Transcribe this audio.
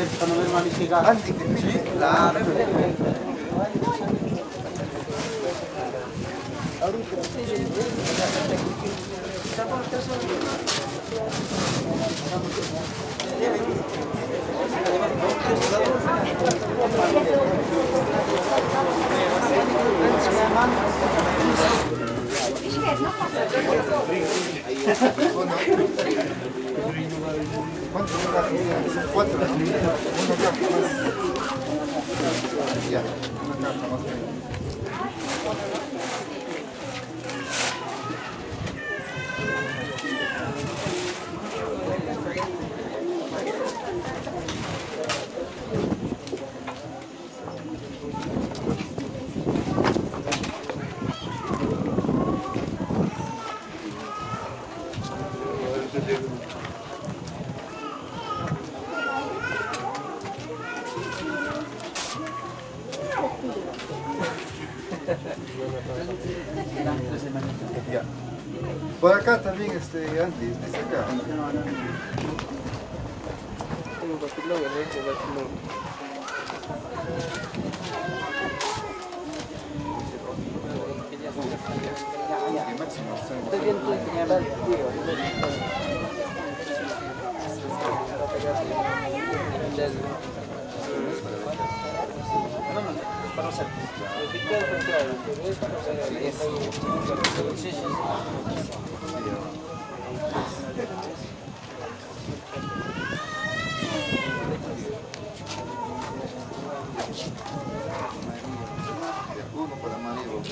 cuando mi hermano llega. Antes que sí, claro. ¿Cuántos son las? Cuatro. Una caja más. Ya, una caja más. Ya. Por acá también, Andy, desde acá. Uno para Mario.